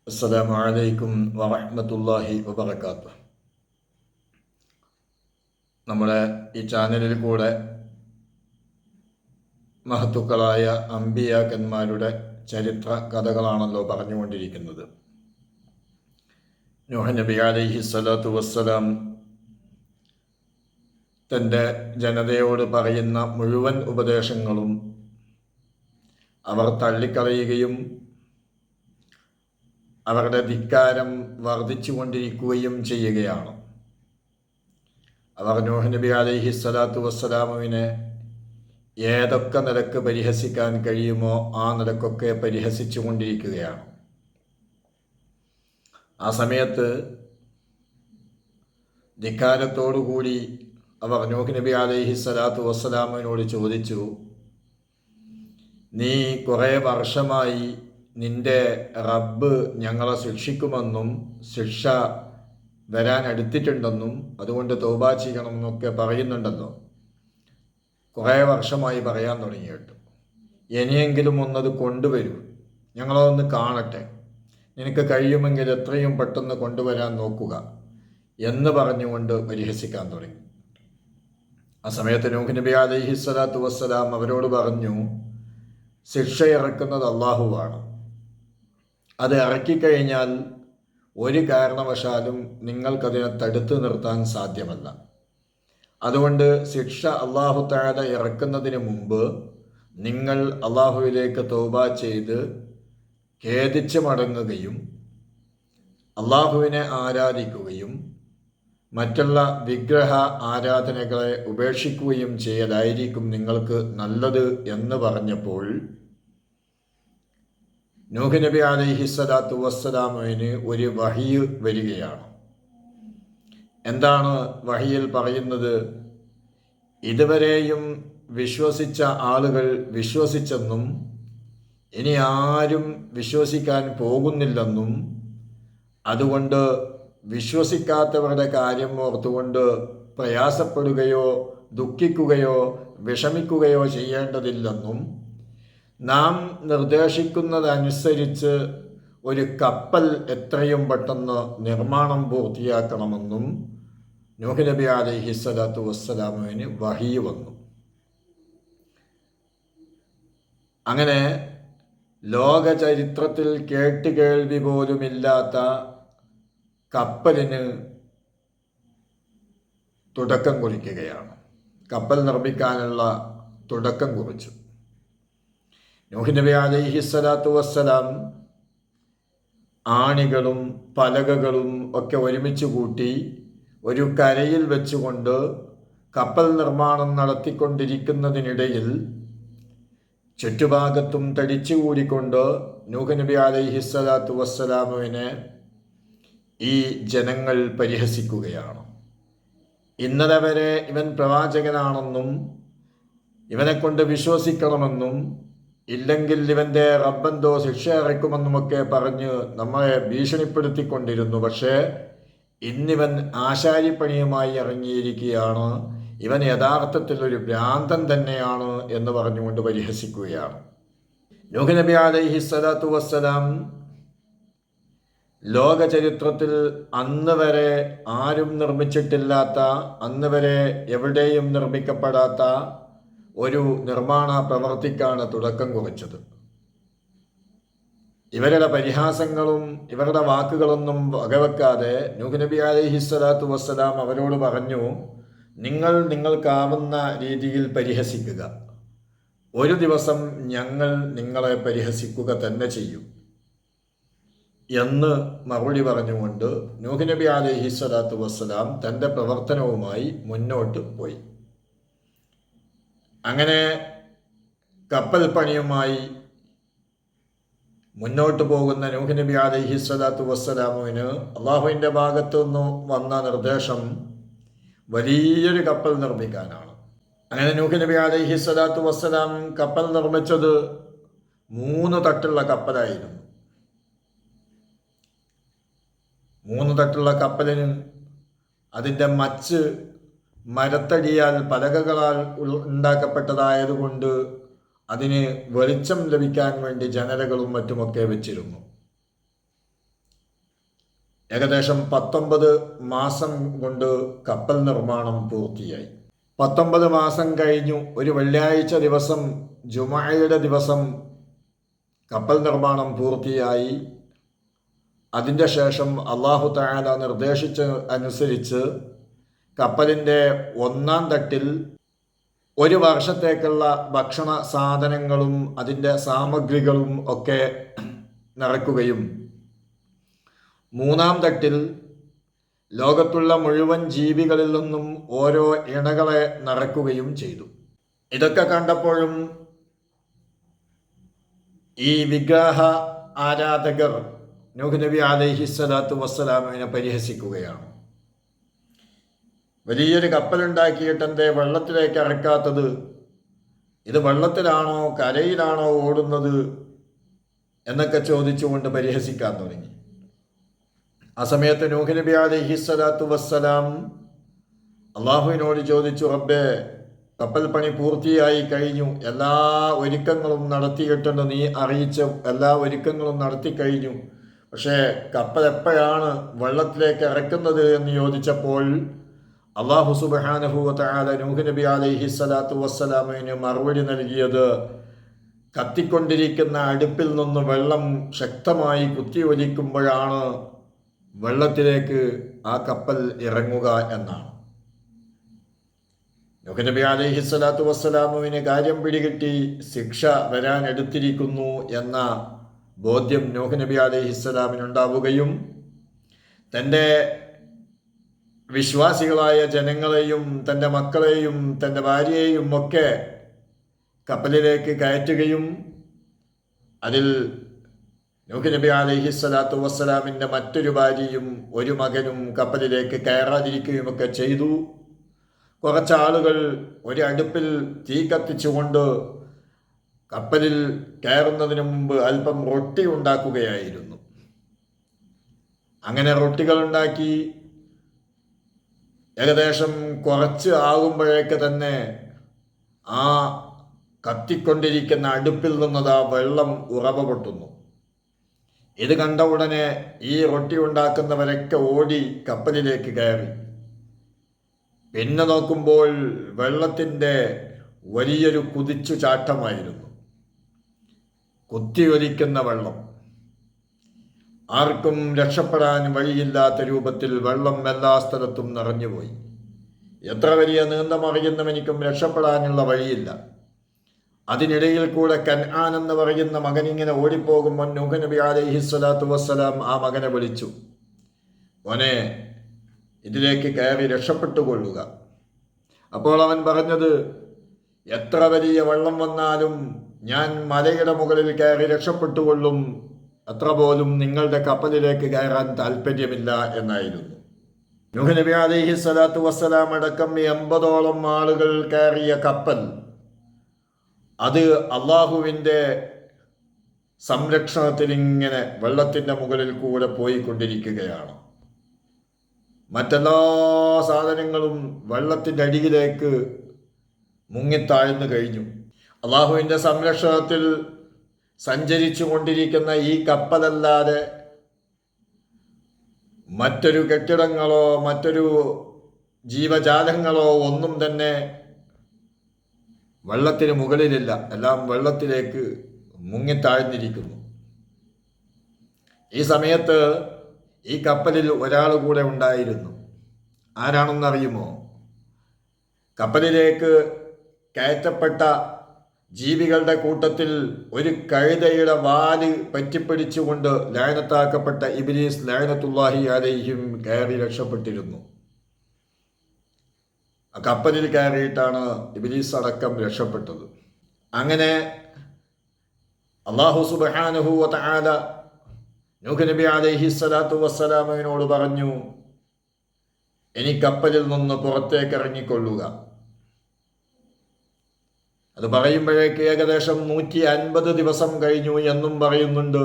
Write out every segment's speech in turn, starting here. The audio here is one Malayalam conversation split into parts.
അസ്സലാമു അലൈക്കും വറഹ്മത്തുള്ളാഹി വബറകാതുഹു. നമ്മുടെ ഈ ചാനലിൽ കൂടെ മഹത്തുക്കളായ അമ്പിയാക്കന്മാരുടെ ചരിത്ര കഥകളാണല്ലോ പറഞ്ഞുകൊണ്ടിരിക്കുന്നത്. നൂഹ് നബി അലൈഹി സ്വലാത്തു വസ്സലാം തൻ്റെ ജനതയോട് പറയുന്ന മുഴുവൻ ഉപദേശങ്ങളും അവർ തള്ളിക്കളയുകയും അവരുടെ ധിക്കാരം വർദ്ധിച്ചു കൊണ്ടിരിക്കുകയും ചെയ്യുകയാണ്. അവർ നൂഹ് നബി അലൈഹി സ്വലാത്തു വസ്സലാമുവിനെ ഏതൊക്കെ നിലക്ക് പരിഹസിക്കാൻ കഴിയുമോ ആ നിലക്കൊക്കെ പരിഹസിച്ചു കൊണ്ടിരിക്കുകയാണ്. ആ സമയത്ത് ധിക്കാരത്തോടുകൂടി അവർ നൂഹ് നബി അലൈഹി സ്വലാത്തു വസ്സലാമിനോട് ചോദിച്ചു, നീ കുറേ വർഷമായി നിന്റെ റബ്ബ് ഞങ്ങളെ ശിക്ഷിക്കുമെന്നും ശിക്ഷ വരാൻ അടുത്തിട്ടുണ്ടെന്നും അതുകൊണ്ട് തൗബ ചെയ്യണമെന്നൊക്കെ പറയുന്നുണ്ടല്ലോ. കുറേ വർഷമായി പറയാൻ തുടങ്ങിയിട്ട് ഇനിയെങ്കിലും ഒന്നത് കൊണ്ടുവരൂ, ഞങ്ങളൊന്ന് കാണട്ടെ, നിനക്ക് കഴിയുമെങ്കിൽ എത്രയും പെട്ടെന്ന് കൊണ്ടുവരാൻ നോക്കുക എന്ന് പറഞ്ഞുകൊണ്ട് പരിഹസിക്കാൻ തുടങ്ങി. ആ സമയത്ത് നൂഹ് നബി അലൈഹി സ്വലാത്തു വസ്സലാം അവരോട് പറഞ്ഞു, ശിക്ഷ ഇറക്കുന്നത് അള്ളാഹുവാണ്. അത് ഇറക്കിക്കഴിഞ്ഞാൽ ഒരു കാരണവശാലും നിങ്ങൾക്കതിനെ തടുത്തു നിർത്താൻ സാധ്യമല്ല. അതുകൊണ്ട് ശിക്ഷ അള്ളാഹു തആല ഇറക്കുന്നതിന് മുമ്പ് നിങ്ങൾ അള്ളാഹുവിലേക്ക് തൗബ ചെയ്ത് ഖേദിച്ച് മടങ്ങുകയും അള്ളാഹുവിനെ ആരാധിക്കുകയും മറ്റുള്ള വിഗ്രഹ ആരാധനകളെ ഉപേക്ഷിക്കുകയും ചെയ്യലായിരിക്കും നിങ്ങൾക്ക് നല്ലത് എന്ന് പറഞ്ഞപ്പോൾ നൂഹ് നബി അലൈഹി സ്വലാത്തു വസ്സലാമിന് ഒരു വഹി വരികയാണ്. എന്താണ് വഹിയിൽ പറയുന്നത്? ഇതുവരെയും വിശ്വസിച്ച ആളുകൾ വിശ്വസിച്ചെന്നും ഇനി ആരും വിശ്വസിക്കാൻ പോകുന്നില്ലെന്നും അതുകൊണ്ട് വിശ്വസിക്കാത്തവരുടെ കാര്യം ഓർത്തുകൊണ്ട് പ്രയാസപ്പെടുകയോ ദുഃഖിക്കുകയോ വിഷമിക്കുകയോ ചെയ്യേണ്ടതില്ലെന്നും നാം നിർദ്ദേശിക്കുന്നതനുസരിച്ച് ഒരു കപ്പൽ എത്രയും പെട്ടെന്ന് നിർമ്മാണം പൂർത്തിയാക്കണമെന്നും നൂഹ് നബി അലൈഹി സ്വലാത്തു വസ്സലാമിന് വഹി വന്നു. അങ്ങനെ ലോക ചരിത്രത്തിൽ കേട്ടുകേൾവി പോലുമില്ലാത്ത കപ്പലിന് തുടക്കം കുറിക്കുകയാണ്. കപ്പൽ നിർമ്മിക്കാനുള്ള തുടക്കം കുറിച്ചു. നൂഹ് നബി അലൈഹി സ്വലാത്തു വസ്സലാം ആണികളും പലകകളും ഒക്കെ ഒരുമിച്ച് കൂട്ടി ഒരു കരയിൽ വെച്ചുകൊണ്ട് കപ്പൽ നിർമ്മാണം നടത്തിക്കൊണ്ടിരിക്കുന്നതിനിടയിൽ ചുറ്റുഭാഗത്തും തടിച്ചുകൂടിക്കൊണ്ട് നൂഹ് നബി അലൈഹി സ്വലാത്തു വസ്സലാമുവിനെ ഈ ജനങ്ങൾ പരിഹസിക്കുകയാണ്. ഇന്നലെ വരെ ഇവൻ പ്രവാചകനാണെന്നും ഇവനെ കൊണ്ട് വിശ്വസിക്കണമെന്നും ഇല്ലെങ്കിൽ ഇവൻ്റെ റബ്ബെന്തോ ശിക്ഷ ഇറക്കുമെന്നുമൊക്കെ പറഞ്ഞ് നമ്മളെ ഭീഷണിപ്പെടുത്തിക്കൊണ്ടിരുന്നു. പക്ഷേ ഇന്നിവൻ ആശാരിപ്പണിയുമായി ഇറങ്ങിയിരിക്കുകയാണ്, ഇവൻ യഥാർത്ഥത്തിൽ ഒരു ഭ്രാന്തൻ തന്നെയാണ് എന്ന് പറഞ്ഞുകൊണ്ട് പരിഹസിക്കുകയാണ്. നൂഹ് നബി അലൈഹി സ്വലാത്തു വസ്സലാം ലോക ചരിത്രത്തിൽ അന്ന് വരെ ആരും നിർമ്മിച്ചിട്ടില്ലാത്ത, അന്ന് വരെ എവിടെയും നിർമ്മിക്കപ്പെടാത്ത ഒരു നിർമ്മാണ പ്രവർത്തിക്കാണ് തുടക്കം കുറിച്ചത്. ഇവരുടെ പരിഹാസങ്ങളും ഇവരുടെ വാക്കുകളൊന്നും വകവെക്കാതെ നൂഹ് നബി അലൈഹി സ്വലാത്തു വസ്സലാം അവരോട് പറഞ്ഞു, നിങ്ങൾക്കാവുന്ന രീതിയിൽ പരിഹസിക്കുക, ഒരു ദിവസം ഞങ്ങൾ നിങ്ങളെ പരിഹസിക്കുക തന്നെ ചെയ്യും എന്ന് മറുപടി പറഞ്ഞുകൊണ്ട് നൂഹ് നബി അലൈഹി സ്വലാത്തു വസ്സലാം തൻ്റെ പ്രവർത്തനവുമായി മുന്നോട്ട് പോയി. അങ്ങനെ കപ്പൽ പണിയുമായി മുന്നോട്ട് പോകുന്ന നൂഹ് നബി അലൈഹി സ്വലാത്തു വസ്സലാമുവിന് അള്ളാഹുവിൻ്റെ ഭാഗത്തു നിന്ന് വന്ന നിർദ്ദേശം വലിയൊരു കപ്പൽ നിർമ്മിക്കാനാണ്. അങ്ങനെ നൂഹ് നബി അലൈഹി സ്വലാത്തു വസ്സലാം കപ്പൽ നിർമ്മിച്ചത് 3 തട്ടുള്ള കപ്പലായിരുന്നു. 3 തട്ടുള്ള കപ്പലിന് അതിൻ്റെ മച്ച് മരത്തടിയാൽ പലകകളാൽ ഉണ്ടാക്കപ്പെട്ടതായതുകൊണ്ട് അതിന് വെളിച്ചം ലഭിക്കാൻ വേണ്ടി ജനലകളും മറ്റുമൊക്കെ വെച്ചിരുന്നു. ഏകദേശം 19 മാസം കൊണ്ട് കപ്പൽ നിർമ്മാണം പൂർത്തിയായി. 19 മാസം കഴിഞ്ഞു. ഒരു വെള്ളിയാഴ്ച ദിവസം, ജുമഅയുടെ ദിവസം കപ്പൽ നിർമ്മാണം പൂർത്തിയായി. അതിൻ്റെ ശേഷം അല്ലാഹു തആല നിർദ്ദേശിച്ച അനുസരിച്ച് കപ്പലിൻ്റെ 1-ാം തട്ടിൽ ഒരു വർഷത്തേക്കുള്ള ഭക്ഷണ സാധനങ്ങളും അതിൻ്റെ സാമഗ്രികളും ഒക്കെ നിറയ്ക്കുകയും 3-ാം തട്ടിൽ ലോകത്തുള്ള മുഴുവൻ ജീവികളിൽ നിന്നും ഓരോ ഇണകളെ നിറയ്ക്കുകയും ചെയ്തു. ഇതൊക്കെ കണ്ടപ്പോഴും ഈ വിഗ്രഹ ആരാധകർ നൂഹ് നബി അലൈഹിസ്സലാത്തു വസ്സലാമിനെ പരിഹസിക്കുകയാണ്. വലിയൊരു കപ്പലുണ്ടാക്കിയിട്ട് എന്തേ വെള്ളത്തിലേക്ക് ഇറക്കാത്തത്? ഇത് വെള്ളത്തിലാണോ കരയിലാണോ ഓടുന്നത് എന്നൊക്കെ ചോദിച്ചുകൊണ്ട് പരിഹസിക്കാൻ തുടങ്ങി. ആ സമയത്ത് നൂഹ് നബി അലൈഹിസ്സലാത്തു വസ്സലാം അള്ളാഹുവിനോട് ചോദിച്ചു, റബ്ബേ, കപ്പൽ പണി പൂർത്തിയായി കഴിഞ്ഞു, എല്ലാ ഒരുക്കങ്ങളും നടത്തിയിട്ടുണ്ട്, നീ അറിയിച്ച എല്ലാ ഒരുക്കങ്ങളും നടത്തി കഴിഞ്ഞു. പക്ഷേ കപ്പൽ എപ്പോഴാണ് വെള്ളത്തിലേക്ക് ഇറക്കുന്നത് എന്ന് ചോദിച്ചപ്പോൾ അല്ലാഹു സുബ്ഹാനഹു വ തആല നൂഹ് നബി അലൈഹിസ്സലാത്തു വസ്സലാമിന് മറുപടി നൽകിയത്, കത്തിക്കൊണ്ടിരിക്കുന്ന അടുപ്പിൽ നിന്ന് വെള്ളം ശക്തമായി കുത്തിയൊലിക്കുമ്പോഴാണ് വെള്ളത്തിലേക്ക് ആ കപ്പൽ ഇറങ്ങുക എന്നാണ്. നൂഹ് നബി അലൈഹിസ്സലാത്തു വസ്സലാമുവിന് കാര്യം പിടികിട്ടി, ശിക്ഷ വരാൻ എടുത്തിരിക്കുന്നു എന്ന ബോധ്യം നൂഹ് നബി അലൈഹിസ്സലാമിനുണ്ടാവുകയും തൻ്റെ വിശ്വാസികളായ ജനങ്ങളെയും തൻ്റെ മക്കളെയും തൻ്റെ ഭാര്യയെയും ഒക്കെ കപ്പലിലേക്ക് കയറ്റുകയും അതിൽ നൂഹ് നബി അലൈഹിസ്സലാത്തു വസ്സലാമിൻ്റെ മറ്റൊരു ഭാര്യയും ഒരു മകനും കപ്പലിലേക്ക് കയറാതിരിക്കുകയുമൊക്കെ ചെയ്തു. കുറച്ചാളുകൾ ഒരു അടുപ്പിൽ തീ കത്തിച്ചുകൊണ്ട് കപ്പലിൽ കയറുന്നതിന് മുമ്പ് അല്പം റൊട്ടി ഉണ്ടാക്കുകയായിരുന്നു. അങ്ങനെ റൊട്ടികൾ ഉണ്ടാക്കി ഏകദേശം കുറച്ച് ആകുമ്പോഴേക്ക് തന്നെ ആ കത്തിക്കൊണ്ടിരിക്കുന്ന അടുപ്പിൽ നിന്നതാ വെള്ളം ഉറവ പൊട്ടുന്നു. ഇത് കണ്ട ഉടനെ ഈ റൊട്ടി ഉണ്ടാക്കുന്നവരൊക്കെ ഓടി കപ്പലിലേക്ക് കയറി. പിന്നെ നോക്കുമ്പോൾ വെള്ളത്തിൻ്റെ വലിയൊരു കുതിച്ചു ചാട്ടമായിരുന്നു. കുത്തിയൊലിക്കുന്ന വെള്ളം, ആർക്കും രക്ഷപ്പെടാൻ വഴിയില്ലാത്ത രൂപത്തിൽ വെള്ളം എല്ലാ സ്ഥലത്തും നിറഞ്ഞുപോയി. എത്ര വലിയ നീന്തമറിയുന്നവനിക്കും രക്ഷപ്പെടാനുള്ള വഴിയില്ല. അതിനിടയിൽ കൂടെ കൻആൻ എന്ന് പറയുന്ന മകനിങ്ങനെ ഓടിപ്പോകുമ്പോൾ നൂഹ് നബി അലൈഹിസ്സലാത്തു വസ്സലാം ആ മകനെ വിളിച്ചു, മോനെ, ഇതിലേക്ക് കയറി രക്ഷപ്പെട്ടുകൊള്ളുക. അപ്പോൾ അവൻ പറഞ്ഞത്, എത്ര വലിയ വെള്ളം വന്നാലും ഞാൻ മലയുടെ മുകളിൽ കയറി രക്ഷപ്പെട്ടുകൊള്ളും, അത്ര പോലും നിങ്ങളുടെ കപ്പലിലേക്ക് കയറാൻ താല്പര്യമില്ല എന്നായിരുന്നു. നൂഹ് നബി അലൈഹിസ്സലാത്തു വസ്സലാം അടക്കം 80ഓളം ആളുകൾ കയറിയ കപ്പൽ അത് അള്ളാഹുവിൻ്റെ സംരക്ഷണത്തിൽ ഇങ്ങനെ വെള്ളത്തിൻ്റെ മുകളിൽ കൂടെ പോയിക്കൊണ്ടിരിക്കുകയാണ്. മറ്റെല്ലാ സാധനങ്ങളും വെള്ളത്തിൻ്റെ അടിയിലേക്ക് മുങ്ങിത്താഴ്ന്നു കഴിഞ്ഞു. അള്ളാഹുവിൻ്റെ സംരക്ഷണത്തിൽ സഞ്ചരിച്ചു കൊണ്ടിരിക്കുന്ന ഈ കപ്പലല്ലാതെ മറ്റൊരു കെട്ടിടങ്ങളോ മറ്റൊരു ജീവജാലങ്ങളോ ഒന്നും തന്നെ വെള്ളത്തിന് മുകളിലില്ല. എല്ലാം വെള്ളത്തിലേക്ക് മുങ്ങിത്താഴ്ന്നിരിക്കുന്നു. ഈ സമയത്ത് ഈ കപ്പലിൽ ഒരാൾ കൂടെ ഉണ്ടായിരുന്നു. ആരാണെന്നറിയുമോ? കപ്പലിലേക്ക് കയറ്റപ്പെട്ട ജീവികളുടെ കൂട്ടത്തിൽ ഒരു കഴുതയുടെ വാല് പറ്റിപ്പിടിച്ചുകൊണ്ട് ലഅനത്താക്കപ്പെട്ട ഇബ്ലീസ് ലഅനത്തുല്ലാഹി അലൈഹിം കയറി രക്ഷപ്പെട്ടിരുന്നു. ആ കപ്പലിൽ കയറിയിട്ടാണ് ഇബ്ലീസ് അടക്കം രക്ഷപ്പെട്ടത്. അങ്ങനെ അല്ലാഹു സുബ്ഹാനഹു വ തആല നൂഹ് നബി അലൈഹിസ്സലാത്തു വസ്സലാമിനോട് പറഞ്ഞു, ഇനി കപ്പലിൽ നിന്ന് പുറത്തേക്ക് ഇറങ്ങിക്കൊള്ളുക. അത് പറയുമ്പോഴേക്ക് ഏകദേശം 150 ദിവസം കഴിഞ്ഞു എന്നും പറയുന്നുണ്ട്.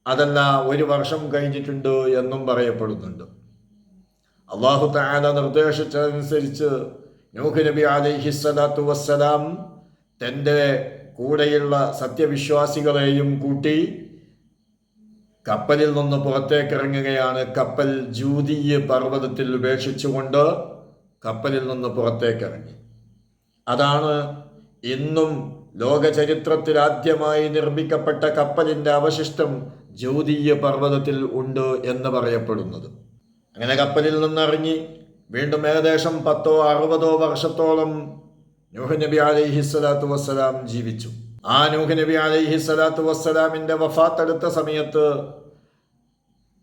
അതല്ല, 1 വർഷം കഴിഞ്ഞിട്ടുണ്ട് എന്നും പറയപ്പെടുന്നുണ്ട്. അല്ലാഹു തആല നിർദ്ദേശിച്ചതനുസരിച്ച് നൂഹ് നബി അലൈഹിസ്സലാത്തു വസ്സലാം തൻ്റെ കൂടെയുള്ള സത്യവിശ്വാസികളെയും കൂട്ടി കപ്പലിൽ നിന്ന് പുറത്തേക്കിറങ്ങുകയാണ്. കപ്പൽ ജൂദിയ പർവ്വതത്തിൽ ഉപേക്ഷിച്ചുകൊണ്ട് കപ്പലിൽ നിന്ന് പുറത്തേക്കിറങ്ങി. അതാണ് ഇന്നും ലോക ചരിത്രത്തിൽ ആദ്യമായി നിർമ്മിക്കപ്പെട്ട കപ്പലിൻ്റെ അവശിഷ്ടം ജൂദിയ പർവ്വതത്തിൽ ഉണ്ട് എന്ന് പറയപ്പെടുന്നത്. അങ്ങനെ കപ്പലിൽ നിന്നിറങ്ങി വീണ്ടും ഏകദേശം 10-60 വർഷത്തോളം നൂഹ് നബി അലൈഹിസ്സലാത്തു വസ്സലാം ജീവിച്ചു. ആ നൂഹ് നബി അലൈഹിസ്സലാത്തു വസ്സലാമിൻ്റെ വഫാത്ത് അടുത്ത സമയത്ത്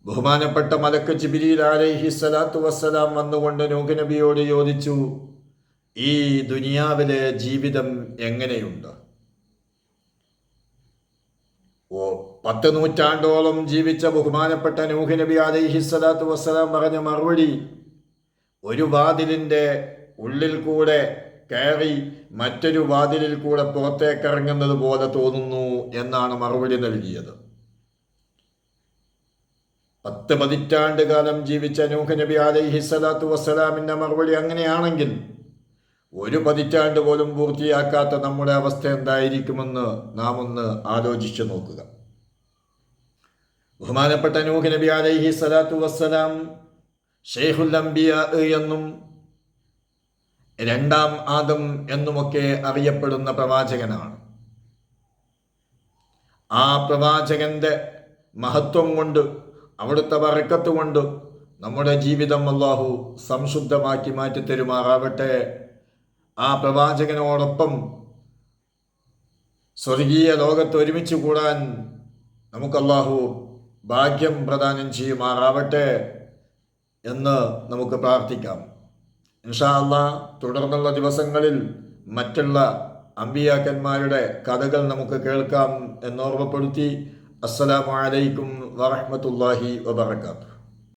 ബഹുമാനപ്പെട്ട മലക്ക് ജിബ്രീൽ അലൈഹിസ്സലാത്തു വസ്സലാം വന്നുകൊണ്ട് നൂഹ് നബിയോട് ചോദിച്ചു, ഈ ദുനിയാവിലെ ജീവിതം എങ്ങനെയുണ്ട്? 10 നൂറ്റാണ്ടോളം ജീവിച്ച ബഹുമാനപ്പെട്ട നൂഹ് നബി അലൈഹിസ്സലാത്തു വസ്സലാം പറഞ്ഞ മറുപടി, ഒരു വാതിലിൻ്റെ ഉള്ളിൽ കൂടെ കയറി മറ്റൊരു വാതിലിൽ കൂടെ പുറത്തേക്കിറങ്ങുന്നത് പോലെ തോന്നുന്നു എന്നാണ് മറുപടി നൽകിയത്. 10 പതിറ്റാണ്ട് കാലം ജീവിച്ച നൂഹ് നബി അലൈഹിസ്സലാത്തു വസ്സലാമിൻ്റെ മറുപടി അങ്ങനെയാണെങ്കിൽ 1 പതിറ്റാണ്ട് പോലും പൂർത്തിയാക്കാത്ത നമ്മുടെ അവസ്ഥ എന്തായിരിക്കുമെന്ന് നാം ഒന്ന് ആലോചിച്ചു നോക്കുക. ബഹുമാനപ്പെട്ട നൂഹ് നബി അലൈഹിസ്സലാത്തു വസ്സലാം ഷെയ്ഖുൽ അംബിയാ എന്നും രണ്ടാം ആദം എന്നുമൊക്കെ അറിയപ്പെടുന്ന പ്രവാചകനാണ്. ആ പ്രവാചകന്റെ മഹത്വം കൊണ്ട്, അവിടുത്തെ ബറക്കത്ത് കൊണ്ട് നമ്മുടെ ജീവിതം അല്ലാഹു സംശുദ്ധമാക്കി മാറ്റിത്തരുമാറാവട്ടെ. ആ പ്രവാചകനോടൊപ്പം സ്വർഗീയ ലോകത്ത് ഒരുമിച്ച് കൂടാൻ നമുക്ക് അല്ലാഹു ഭാഗ്യം പ്രദാനം ചെയ്യുമാറാവട്ടെ എന്ന് നമുക്ക് പ്രാർത്ഥിക്കാം. ഇൻഷാ അല്ലാഹ് തുടർന്നുള്ള ദിവസങ്ങളിൽ മറ്റുള്ള അമ്പിയാക്കന്മാരുടെ കഥകൾ നമുക്ക് കേൾക്കാം എന്നോർമ്മപ്പെടുത്തി അസ്സലാമു അലൈക്കും വറഹ്മത്തുള്ളാഹി വബറകാതുഹു.